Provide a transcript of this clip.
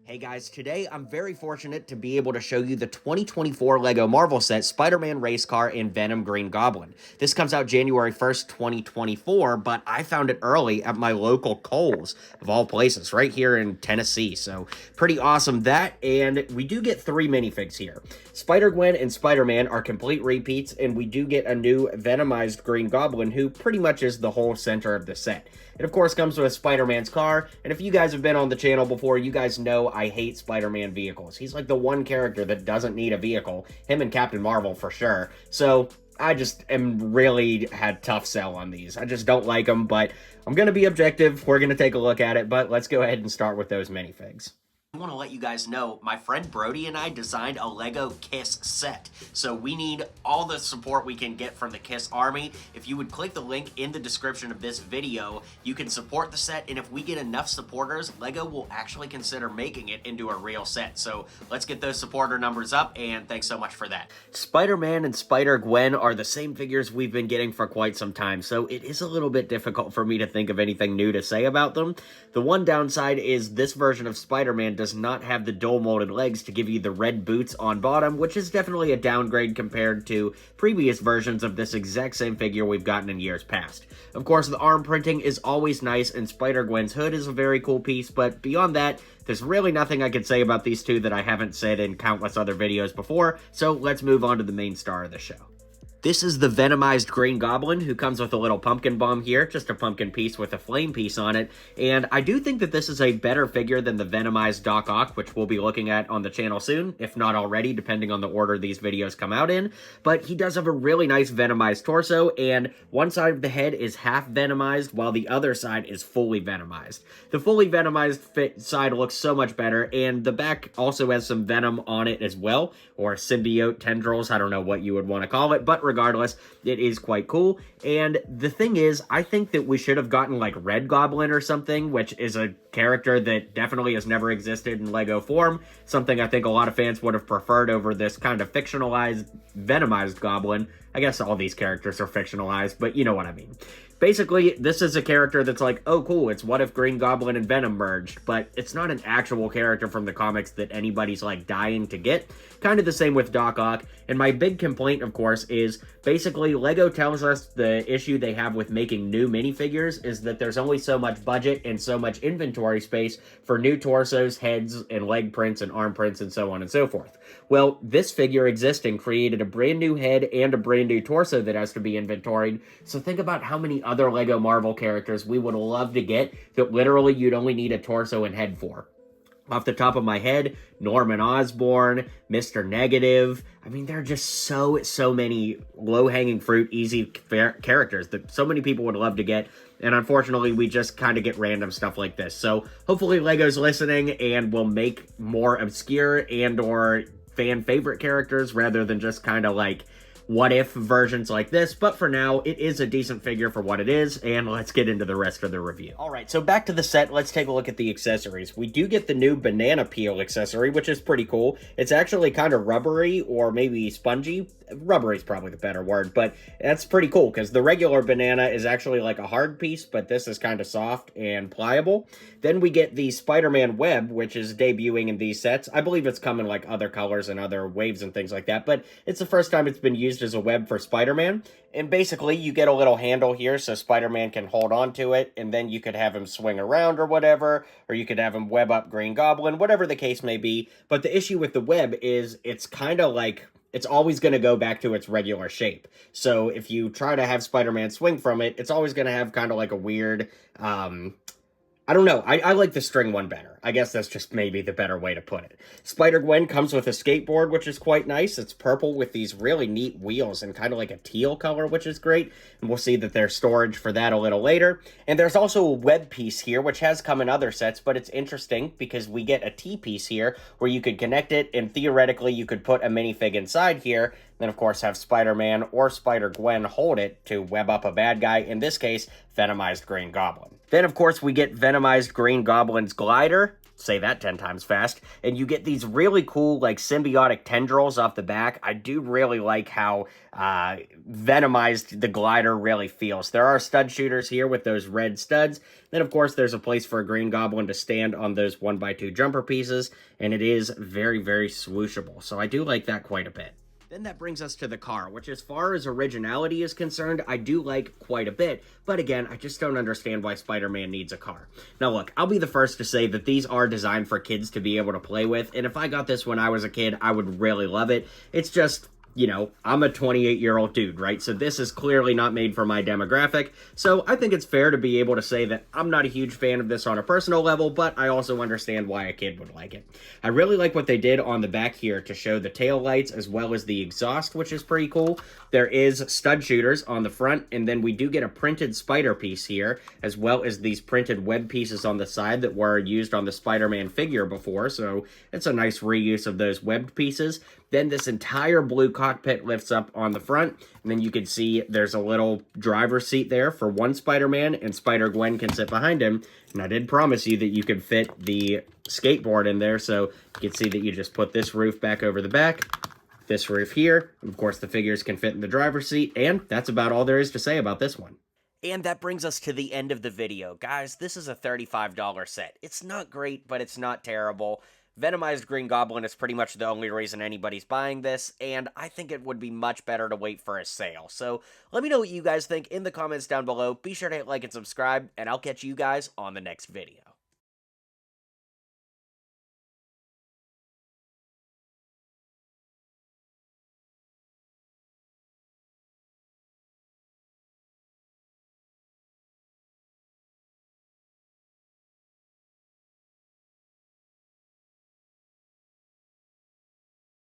Hey guys, today I'm very fortunate to be able to show you the 2024 LEGO Marvel set Spider-Man Race Car and Venom Green Goblin. This comes out January 1st, 2024, but I found it early at my local Kohl's, of all places, right here in Tennessee. So pretty awesome that, and we do get 3 minifigs here. SpiderGwen and Spider-Man are complete repeats, and we do get a new Venomized Green Goblin, who pretty much is the whole center of the set. It, of course, comes with Spider-Man's car, and if you guys have been on the channel before, you guys know I hate Spider-Man vehicles. He's like the one character that doesn't need a vehicle, him and Captain Marvel for sure, so I just am really had tough sell on these. I just don't like them, but I'm going to be objective. We're going to take a look at it, but let's go ahead and start with those minifigs. I want to let you guys know, my friend Brody and I designed a LEGO KISS set. So we need all the support we can get from the KISS Army. If you would click the link in the description of this video, you can support the set, and if we get enough supporters, LEGO will actually consider making it into a real set. So let's get those supporter numbers up, and thanks so much for that. Spider-Man and Spider-Gwen are the same figures we've been getting for quite some time, so it is a little bit difficult for me to think of anything new to say about them. The one downside is this version of Spider-Man does not have the dual molded legs to give you the red boots on bottom, which is definitely a downgrade compared to previous versions of this exact same figure we've gotten in years past. Of course, the arm printing is always nice, and Spider-Gwen's hood is a very cool piece, but beyond that, there's really nothing I could say about these two that I haven't said in countless other videos before, so let's move on to the main star of the show. This is the Venomized Green Goblin, who comes with a little pumpkin bomb here, just a pumpkin piece with a flame piece on it, and I do think that this is a better figure than the Venomized Doc Ock, which we'll be looking at on the channel soon, if not already, depending on the order these videos come out in, but he does have a really nice Venomized torso, and one side of the head is half Venomized, while the other side is fully Venomized. The fully Venomized side looks so much better, and the back also has some Venom on it as well, or symbiote tendrils, I don't know what you would want to call it, but regardless, it is quite cool. And the thing is, I think that we should have gotten like Red Goblin or something, which is a character that definitely has never existed in LEGO form, something I think a lot of fans would have preferred over this kind of fictionalized, Venomized Goblin. I guess all these characters are fictionalized, but you know what I mean. Basically, this is a character that's like, oh cool, it's what if Green Goblin and Venom merged, but it's not an actual character from the comics that anybody's like dying to get. Kind of the same with Doc Ock, and my big complaint, of course, is basically LEGO tells us the issue they have with making new minifigures is that there's only so much budget and so much inventory space for new torsos, heads, and leg prints and arm prints and so on and so forth. Well, this figure existing created a brand new head and a brand new torso that has to be inventoried, so think about how many other LEGO Marvel characters we would love to get that literally you'd only need a torso and head for. Off the top of my head, Norman Osborn, Mr. Negative. I mean, there are just so many low-hanging fruit, easy characters that so many people would love to get, and unfortunately, we just kind of get random stuff like this. So hopefully LEGO's listening and will make more obscure and or fan-favorite characters rather than just kind of like what-if versions like this, but for now, it is a decent figure for what it is, and let's get into the rest of the review. Alright, so back to the set, let's take a look at the accessories. We do get the new banana peel accessory, which is pretty cool. It's actually kind of rubbery, or maybe spongy. Rubbery is probably the better word, but that's pretty cool, because the regular banana is actually like a hard piece, but this is kind of soft and pliable. Then we get the Spider-Man web, which is debuting in these sets. I believe it's come in like other colors and other waves and things like that, but it's the first time it's been used as a web for Spider-Man. And basically, you get a little handle here so Spider-Man can hold on to it, and then you could have him swing around or whatever, or you could have him web up Green Goblin, whatever the case may be. But the issue with the web is it's kind of like it's always going to go back to its regular shape. So if you try to have Spider-Man swing from it, it's always going to have kind of like a weird, I don't know. I like the string one better. I guess that's just maybe the better way to put it. Spider-Gwen comes with a skateboard, which is quite nice. It's purple with these really neat wheels and kind of like a teal color, which is great. And we'll see that there's storage for that a little later. And there's also a web piece here, which has come in other sets, but it's interesting because we get a T-piece here where you could connect it, and theoretically you could put a minifig inside here. Then, of course, have Spider-Man or Spider-Gwen hold it to web up a bad guy, in this case, Venomized Green Goblin. Then, of course, we get Venomized Green Goblin's glider. say that 10 times fast, and you get these really cool, like, symbiotic tendrils off the back. I do really like how venomized the glider really feels. There are stud shooters here with those red studs. Then, of course, there's a place for a Green Goblin to stand on those 1x2 jumper pieces, and it is very, very swooshable. So I do like that quite a bit. Then that brings us to the car, which as far as originality is concerned, I do like quite a bit. But again, I just don't understand why Spider-Man needs a car. Now look, I'll be the first to say that these are designed for kids to be able to play with. And if I got this when I was a kid, I would really love it. It's just, you know, I'm a 28-year-old dude, right? So this is clearly not made for my demographic. So I think it's fair to be able to say that I'm not a huge fan of this on a personal level, but I also understand why a kid would like it. I really like what they did on the back here to show the tail lights as well as the exhaust, which is pretty cool. There is stud shooters on the front, and then we do get a printed spider piece here, as well as these printed web pieces on the side that were used on the Spider-Man figure before, so it's a nice reuse of those webbed pieces. Then this entire blue cockpit lifts up on the front, and then you can see there's a little driver's seat there for one Spider-Man, and Spider-Gwen can sit behind him. And I did promise you that you could fit the skateboard in there, so you can see that you just put this roof back over the back, this roof here, and of course the figures can fit in the driver's seat, and that's about all there is to say about this one. And that brings us to the end of the video. Guys, this is a $35 set. It's not great, but it's not terrible. Venomized Green Goblin is pretty much the only reason anybody's buying this, and I think it would be much better to wait for a sale. So let me know what you guys think in the comments down below. Be sure to hit like and subscribe, and I'll catch you guys on the next video.